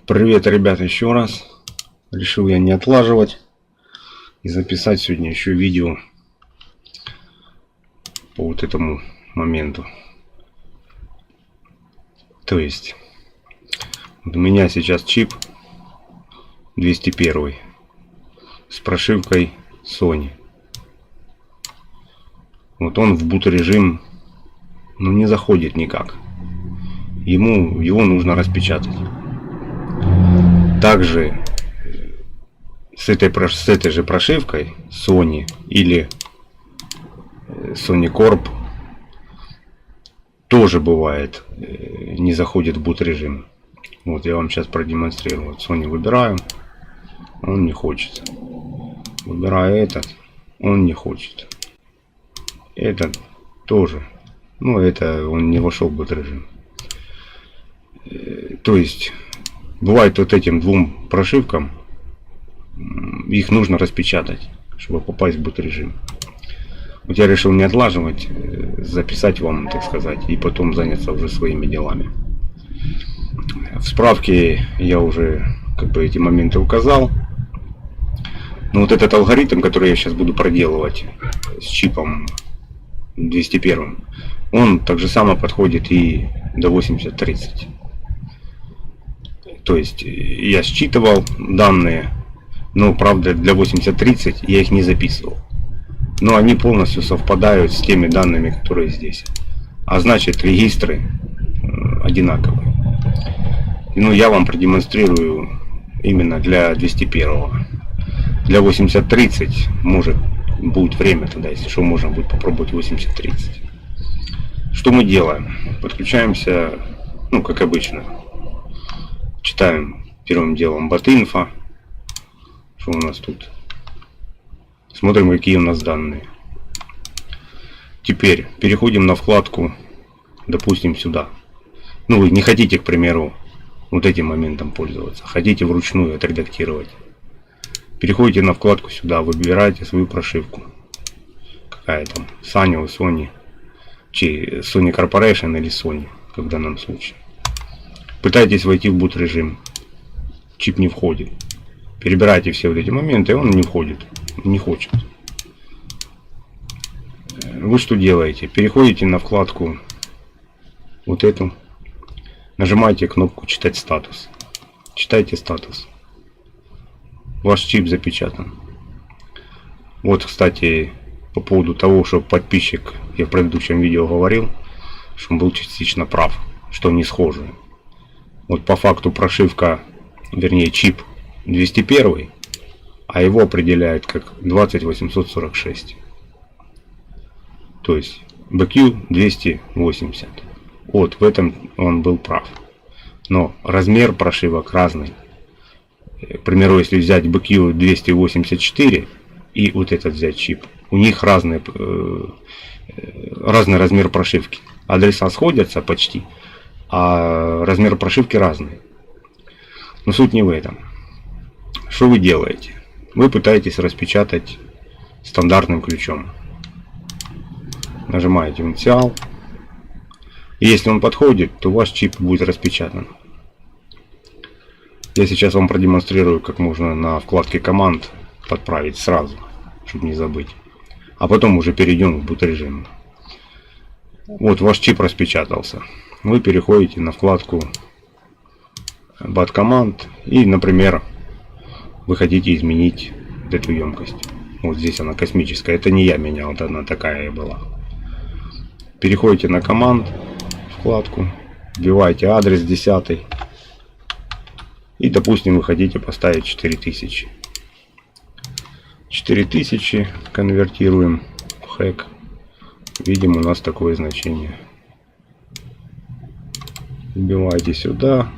Привет, ребята, еще раз. Решил я не отлаживать и записать сегодня еще видео по вот этому моменту. То есть вот у меня сейчас чип 201 с прошивкой Sony. Вот он в boot режим не заходит никак. Его нужно распечатать. Также с этой же прошивкой Sony или Sony Corp тоже бывает не заходит в boot режим. Вот я вам сейчас продемонстрирую. Вот Sony выбираю, он не хочет. Выбираю этот, он не хочет. Этот тоже. Это он не вошел в boot режим. То есть бывает вот этим двум прошивкам их нужно распечатать, чтобы попасть в boot режим. Вот я решил не отлаживать, записать вам, так сказать, и потом заняться уже своими делами. В справке я уже эти моменты указал. Но вот этот алгоритм, который я сейчас буду проделывать с чипом 201, он так же само подходит и до 8030. То есть я считывал данные, но правда для 8030 я их не записывал. Но они полностью совпадают с теми данными, которые здесь. А значит, регистры одинаковые. Я вам продемонстрирую именно для 201. Для 8030 может будет время тогда, если что, можно будет попробовать 8030. Что мы делаем? Подключаемся, как обычно. Читаем первым делом bot-info. Что у нас тут? Смотрим, какие у нас данные. Теперь переходим на вкладку, допустим, сюда. Вы не хотите, к примеру, вот этим моментом пользоваться. Хотите вручную отредактировать. Переходите на вкладку сюда, выбираете свою прошивку. Какая там? Sanyo, Sony. Sony Corporation или Sony, как в данном случае. Пытаетесь войти в boot режим. Чип не входит. Перебирайте все вот эти моменты, и он не входит. Не хочет. Вы что делаете? Переходите на вкладку вот эту. Нажимаете кнопку «Читать статус». Читайте статус. Ваш чип запечатан. Вот, кстати, по поводу того, что подписчик, я в предыдущем видео говорил, что он был частично прав, что они схожи. Вот по факту прошивка, вернее чип 201, а его определяют как 20846. То есть BQ 280. Вот в этом он был прав. Но размер прошивок разный. К примеру, если взять BQ 284 и вот этот взять чип, у них разный размер прошивки. Адреса сходятся почти, а размер прошивки разный. Но суть не в этом. Что вы делаете? Вы пытаетесь распечатать стандартным ключом. Нажимаете инициал. И если он подходит, то ваш чип будет распечатан. Я сейчас вам продемонстрирую, как можно на вкладке команд подправить сразу, чтобы не забыть. А потом уже перейдем в boot режим. Вот ваш чип распечатался. Вы переходите на вкладку BAT команд и, например, вы хотите изменить эту емкость. Вот здесь она космическая. Это не я менял, вот она такая и была. Переходите на команд, вкладку, вбиваете адрес 10. И, допустим, вы хотите поставить 4000. 4000 конвертируем в хэк. Видим, у нас такое значение. Вбиваете сюда.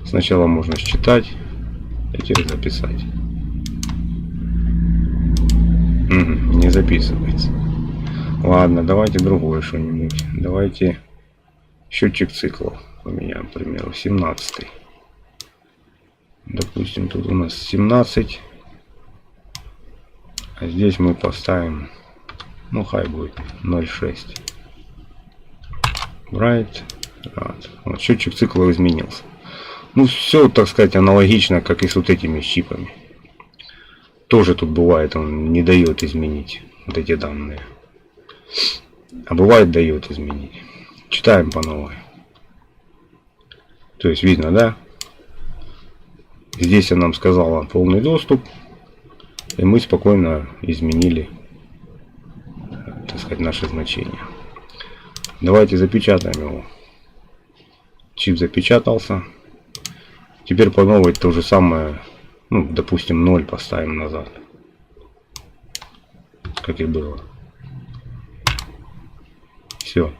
Сначала можно считать, а теперь записать. Не записывается. Ладно, давайте другое что-нибудь. Давайте счетчик циклов поменяем, к примеру, 17. Допустим, тут у нас 17. А здесь мы поставим, хай будет 0,6. Right. Вот счетчик цикла изменился. Ну, все, так сказать, аналогично, как и с вот этими чипами. Тоже тут бывает, он не дает изменить вот эти данные. А бывает дает изменить. Читаем по новой. То есть видно, да? Здесь она нам сказала полный доступ. И мы спокойно изменили, так сказать, наши значения. Давайте запечатаем его. Чип запечатался. Теперь по новой то же самое. Ну, допустим, 0 поставим назад. Как и было. Все.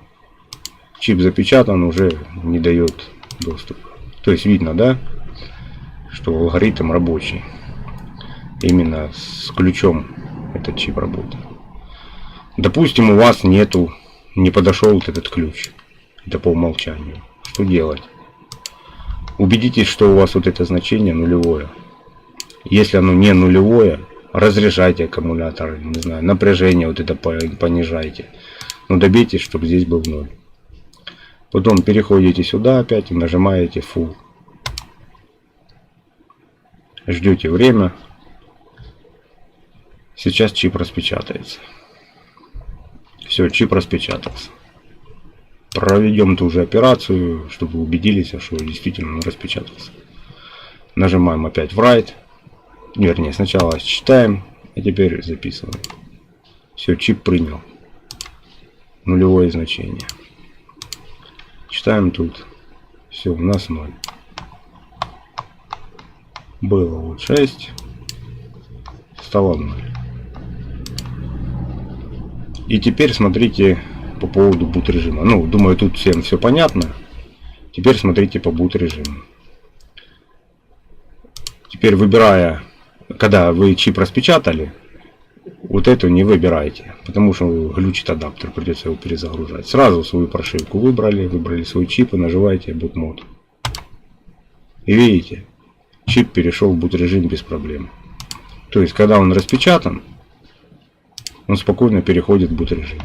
Чип запечатан, уже не дает доступа. То есть видно, да, что алгоритм рабочий. Именно с ключом этот чип работает. Допустим, у вас не подошел вот этот ключ. Это по умолчанию. Что делать? Убедитесь, что у вас вот это значение нулевое. Если оно не нулевое, разряжайте аккумулятор, не знаю, напряжение вот это понижайте. Но добейтесь, чтобы здесь был 0. Потом переходите сюда опять и нажимаете Full. Ждете время. Сейчас чип распечатается. Все, чип распечатался. Проведем ту же операцию, чтобы убедились, что действительно он распечатался. Нажимаем опять в Write. Вернее, сначала считаем, а теперь записываем. Все, чип принял нулевое значение. Читаем тут. Все, у нас 0. Было вот 6. Стало 0. И теперь смотрите по поводу boot режима. Ну, думаю, тут всем все понятно. Теперь смотрите по boot режиму. Теперь выбирая, когда вы чип распечатали, вот эту не выбирайте, потому что глючит адаптер, придется его перезагружать. Сразу свою прошивку выбрали свой чип и нажимаете boot mode. И видите, чип перешел в boot режим без проблем. То есть, когда он распечатан, он спокойно переходит в boot режим.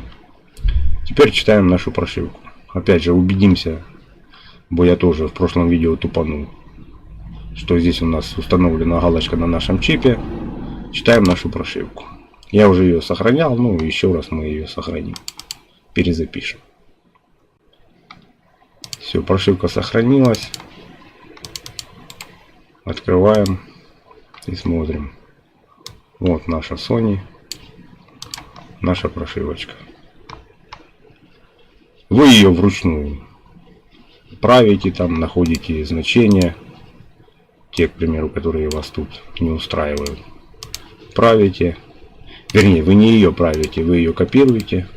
Теперь читаем нашу прошивку. Опять же, убедимся, бо я тоже в прошлом видео тупанул, что здесь у нас установлена галочка на нашем чипе. Читаем нашу прошивку. Я уже ее сохранял, ну еще раз мы ее сохраним. Перезапишем. Все, прошивка сохранилась. Открываем и смотрим. Вот наша Sony. Наша прошивочка. Вы ее вручную правите, там находите значения, те, к примеру, которые вас тут не устраивают. Правите. Вернее, вы не ее правите, вы ее копируете.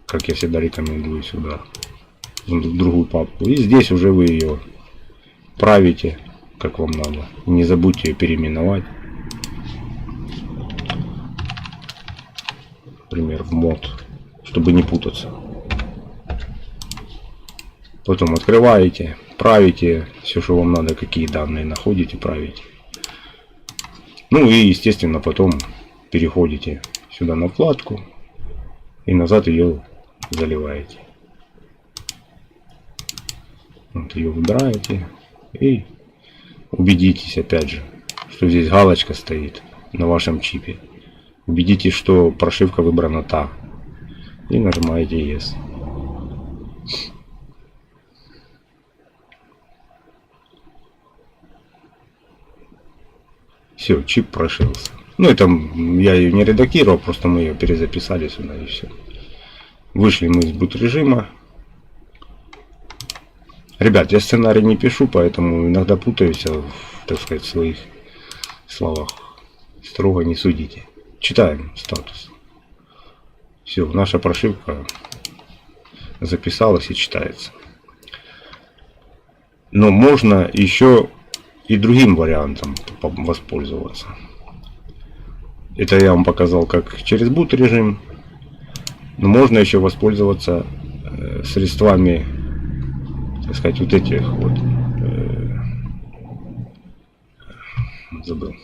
Как я всегда рекомендую сюда, в другую папку. И здесь уже вы ее правите, как вам надо. Не забудьте ее переименовать. Например, в мод, чтобы не путаться. Потом открываете, правите все, что вам надо, какие данные находите, правите. Ну и, естественно, потом переходите сюда на вкладку и назад ее заливаете. Вот ее выбираете и убедитесь, опять же, что здесь галочка стоит на вашем чипе. Убедитесь, что прошивка выбрана та. И нажимаете Yes. Все, чип прошился. Ну, это я ее не редактировал, просто мы ее перезаписали сюда и все. Вышли мы из boot режима. Ребят, я сценарий не пишу, поэтому иногда путаюсь, так сказать, в своих словах. Строго не судите. Читаем статус. Все, наша прошивка записалась и читается. Но можно еще и другим вариантом воспользоваться. Это я вам показал как через boot режим. Но можно еще воспользоваться средствами, так сказать, вот этих вот. Забыл.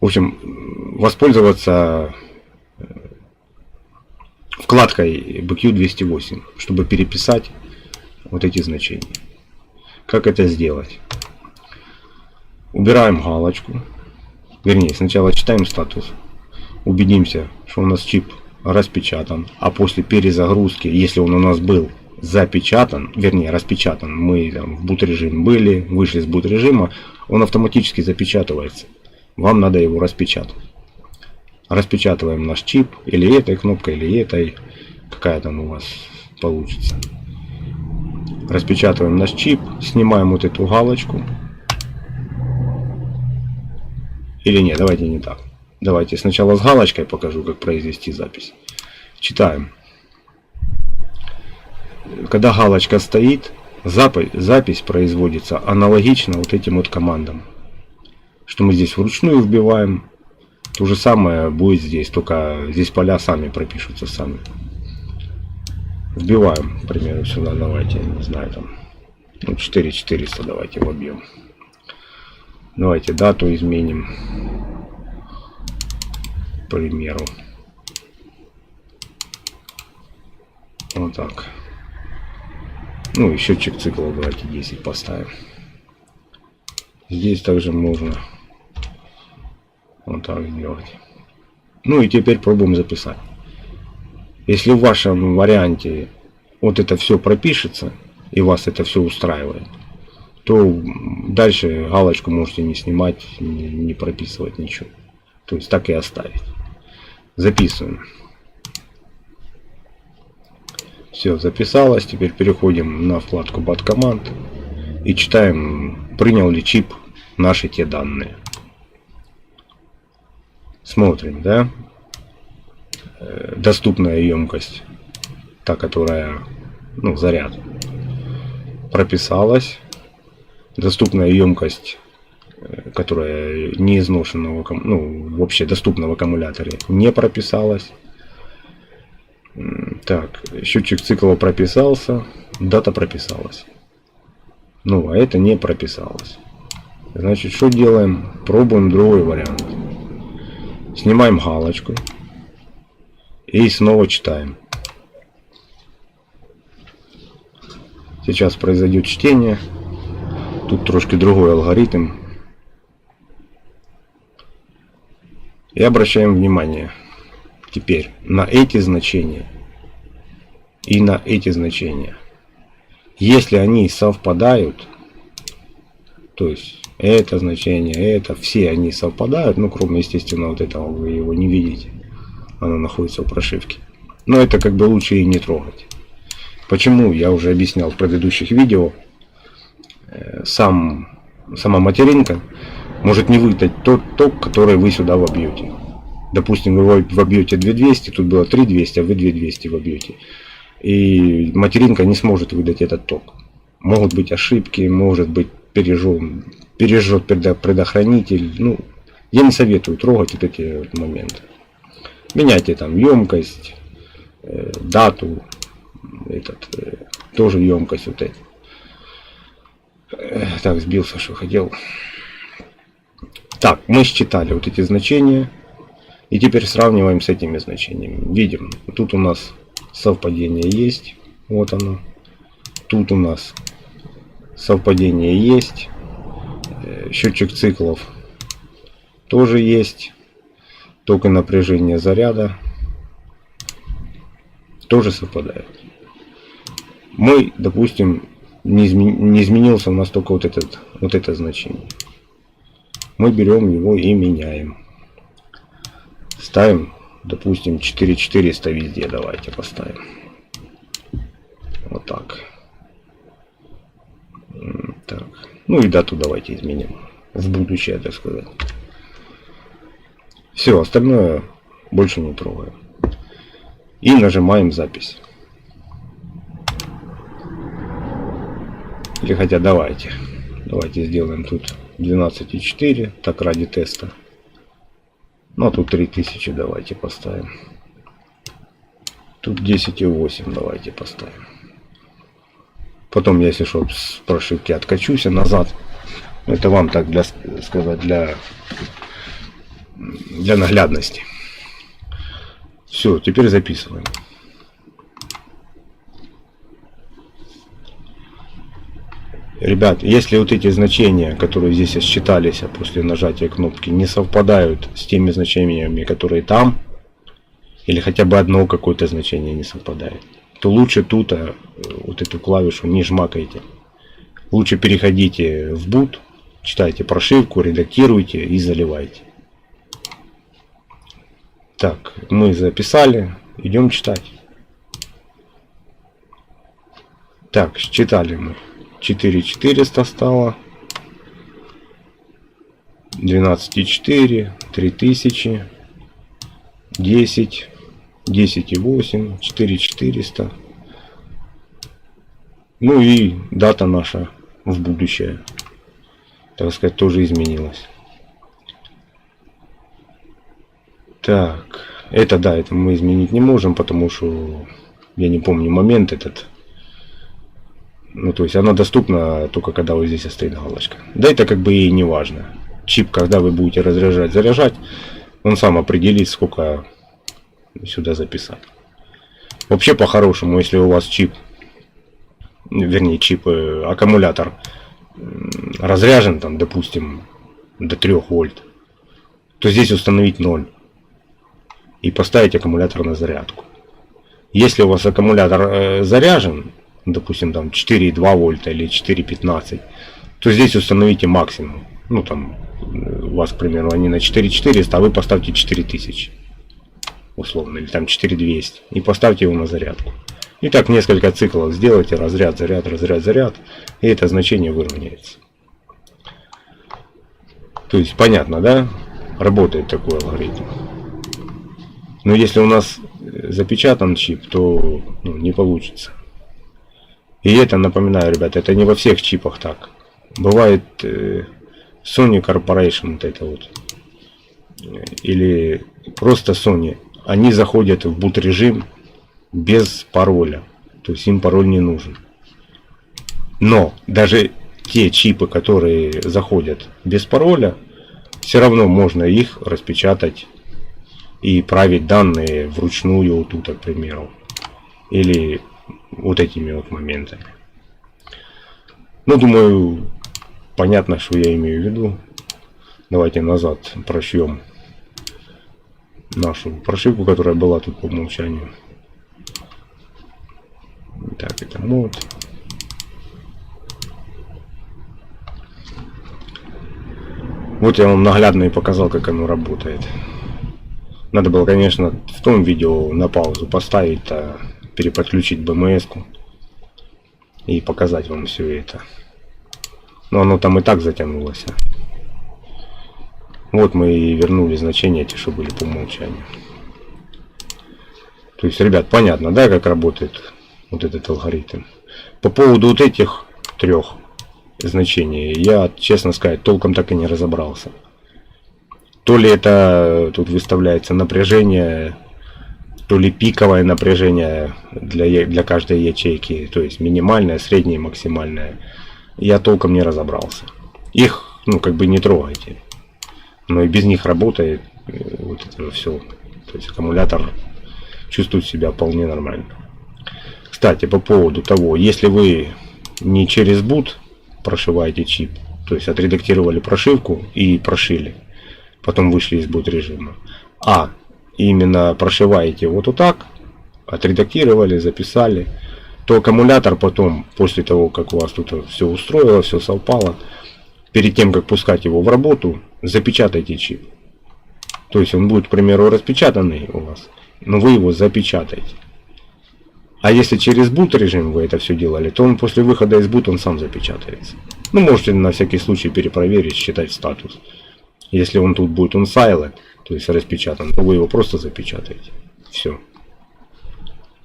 В общем, воспользоваться вкладкой BQ208, чтобы переписать вот эти значения. Как это сделать? Убираем галочку. Вернее, сначала читаем статус. Убедимся, что у нас чип распечатан. А после перезагрузки, если он у нас был запечатан, вернее распечатан, мы там в boot режим были, вышли с boot режима, он автоматически запечатывается. Вам надо его распечатать. Распечатываем наш чип, или этой кнопкой, или этой, какая там у вас получится. Распечатываем наш чип, снимаем вот эту галочку. Или нет, давайте не так. Давайте сначала с галочкой покажу, как произвести запись. Читаем. Когда галочка стоит, запись производится аналогично вот этим вот командам. Что мы здесь вручную вбиваем. То же самое будет здесь, только здесь поля сами пропишутся сами. Вбиваем, к примеру, сюда, давайте, не знаю, там, ну, 4400 давайте вобьем. Давайте дату изменим, к примеру. Вот так. Ну и счетчик циклов давайте 10 поставим. Здесь также можно вот так сделать. Ну и теперь пробуем записать. Если в вашем варианте вот это все пропишется и вас это все устраивает, то дальше галочку можете не снимать, не прописывать ничего. То есть так и оставить. Записываем. Все, записалось. Теперь переходим на вкладку BAT команд и читаем, принял ли чип наши те данные. Смотрим, да? Доступная емкость, та, которая, ну, заряд, прописалась. Доступная емкость, которая не изношенного, ну, вообще доступна в аккумуляторе, не прописалась. Так, счетчик цикла прописался, дата прописалась. Ну, а это не прописалось. Значит, что делаем? Пробуем другой вариант. Снимаем галочку и снова читаем. Сейчас произойдет чтение. Тут трошки другой алгоритм. И обращаем внимание теперь на эти значения и на эти значения. Если они совпадают, то есть это значение, это, все они совпадают, ну кроме, естественно, вот этого, вы его не видите, оно находится в прошивке. Но это как бы лучше и не трогать. Почему, я уже объяснял в предыдущих видео. Сама материнка может не выдать тот ток, который вы сюда вобьете. Допустим, вы вобьете 2200, тут было 3200, а вы 2200 вобьете. И материнка не сможет выдать этот ток. Могут быть ошибки, может быть пережжет предохранитель. Ну, я не советую трогать вот эти моменты. Меняйте там емкость, дату, тоже емкость вот эти. Так, сбился, что хотел. Так, мы считали вот эти значения. И теперь сравниваем с этими значениями. Видим, тут у нас совпадение есть. Вот оно. Тут у нас совпадение есть. Счетчик циклов тоже есть. Ток и напряжение заряда тоже совпадает. Мы, допустим, не изменился у нас только вот это значение. Мы берем его и меняем. Ставим, допустим, 4400 везде. Давайте поставим. Вот так. Так. Ну и дату давайте изменим. В будущее, так сказать. Все, остальное больше не трогаем. И нажимаем запись. Или хотя давайте сделаем тут 12,4, так ради теста. Ну а тут 3000 давайте поставим. Тут 10,8 давайте поставим. Потом, если что, с прошивки откачусь назад. Это вам так, для наглядности. Все, теперь записываем. ребят, если вот эти значения, которые здесь считались после нажатия кнопки, не совпадают с теми значениями, которые там, или хотя бы одно какое-то значение не совпадает, то лучше тут вот эту клавишу не жмакайте. Лучше переходите в boot, читайте прошивку, редактируйте и заливайте. Так, мы записали, идем читать. Так, считали мы. 4400 стало. 12,4, 3000, 10, 10,8, 4400. Ну и дата наша в будущее, так сказать, тоже изменилась. Так, это да, это мы изменить не можем, потому что я не помню момент этот. Ну, то есть она доступна только когда вот здесь стоит галочка. Да это как бы и не важно. Чип, когда вы будете разряжать, заряжать, он сам определит, сколько сюда записать. Вообще, по-хорошему, если у вас чип, вернее, аккумулятор разряжен, там, допустим, до 3 вольт, то здесь установить 0 и поставить аккумулятор на зарядку. Если у вас аккумулятор заряжен, допустим, там 4,2 вольта или 4,15, то здесь установите максимум. Ну, там, у вас, к примеру, они на 4,400, а вы поставьте 4000, условно, или там 4,200, и поставьте его на зарядку. И так несколько циклов сделайте, разряд, заряд, разряд, заряд, и это значение выровняется. То есть, понятно, да? Работает такой алгоритм. Но если у нас запечатан чип, то не получится. И это, напоминаю, ребята, это не во всех чипах так. Бывает Sony Corporation, вот это вот, или просто Sony, они заходят в boot режим без пароля. То есть им пароль не нужен. Но даже те чипы, которые заходят без пароля, все равно можно их распечатать и править данные вручную вот тут, к примеру. Или вот этими вот моментами. Ну, думаю, понятно, что я имею в виду. Давайте назад прошьем нашу прошивку, которая была тут по умолчанию. Так, это мод. Вот я вам наглядно и показал, как оно работает. Надо было, конечно, в том видео на паузу поставить, переподключить BMS-ку и показать вам все это. Но оно там и так затянулось. Вот мы и вернули значения, те, что были по умолчанию. То есть, ребят, понятно, да, как работает вот этот алгоритм. По поводу вот этих 3 значений я, честно сказать, толком так и не разобрался. То ли это тут выставляется напряжение, то ли пиковое напряжение для каждой ячейки, то есть минимальное, среднее, максимальное. Я толком не разобрался. Их, как бы не трогайте. Но и без них работает вот это все. То есть аккумулятор чувствует себя вполне нормально. Кстати, по поводу того, если вы не через boot прошиваете чип, то есть отредактировали прошивку и прошили, потом вышли из boot режима, а именно прошиваете вот так, отредактировали, записали, то аккумулятор потом, после того, как у вас тут все устроило, все совпало, перед тем, как пускать его в работу, запечатайте чип. То есть он будет, к примеру, распечатанный у вас, но вы его запечатаете. А если через boot режим вы это все делали, то он после выхода из boot он сам запечатается. Ну, можете на всякий случай перепроверить, считать статус. Если он тут будет unsilent, то есть распечатан, то вы его просто запечатаете. Все.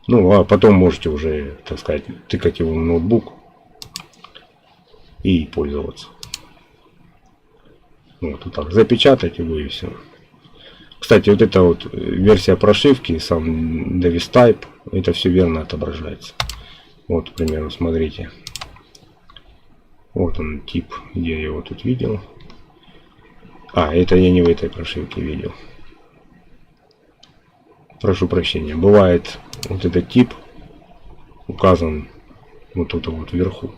Ну, а потом можете уже, так сказать, тыкать его в ноутбук и пользоваться. Вот так, запечатать его и все. Кстати, вот эта вот версия прошивки, сам Device Type, это все верно отображается. Вот, к примеру, смотрите. Вот он тип, где я его тут видел. А, это я не в этой прошивке видел. Прошу прощения. Бывает вот этот тип указан вот тут вот вверху.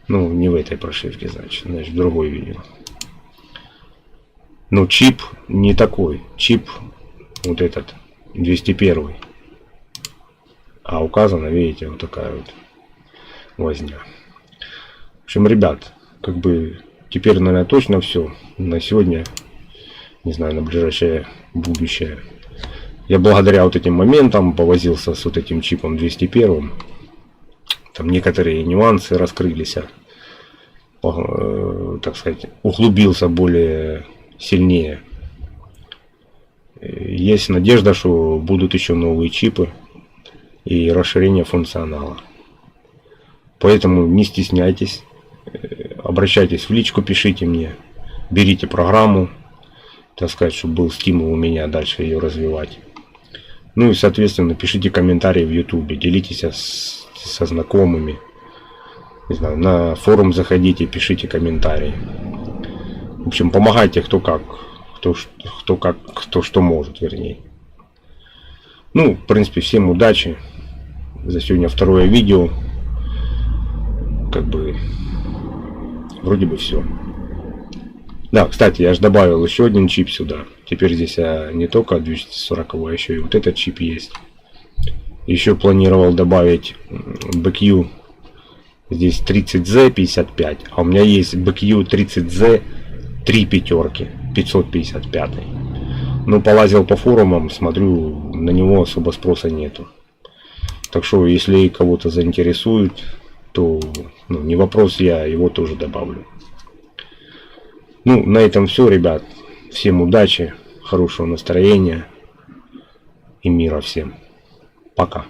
Ну, не в этой прошивке, значит в другой видео. Но чип не такой. Чип вот этот, 201. А указано, видите, вот такая вот возня. В общем, ребят, как бы теперь, наверное, точно все. На сегодня, не знаю, на ближайшее будущее. Я благодаря вот этим моментам повозился с вот этим чипом 201. Там некоторые нюансы раскрылись. Так сказать, углубился более сильнее. Есть надежда, что будут еще новые чипы и расширение функционала. Поэтому не стесняйтесь, обращайтесь в личку, пишите мне, берите программу, так сказать, чтобы был стимул у меня дальше ее развивать. Ну и, соответственно, пишите комментарии в YouTube, делитесь со знакомыми. Не знаю, на форум заходите, пишите комментарии. В общем, помогайте кто как, кто что может, вернее. Ну, в принципе, всем удачи. За сегодня второе видео. Как бы, вроде бы все. Да, кстати, я же добавил еще один чип сюда. Теперь здесь не только 240, а еще и вот этот чип есть. Еще планировал добавить BQ. Здесь 30Z55, а у меня есть BQ 30Z 3 пятерки, 555. Ну, полазил по форумам, смотрю, на него особо спроса нету. Так что, если кого-то заинтересует, то не вопрос, я его тоже добавлю. Ну, на этом все, ребят. Всем удачи, хорошего настроения и мира всем. Пока.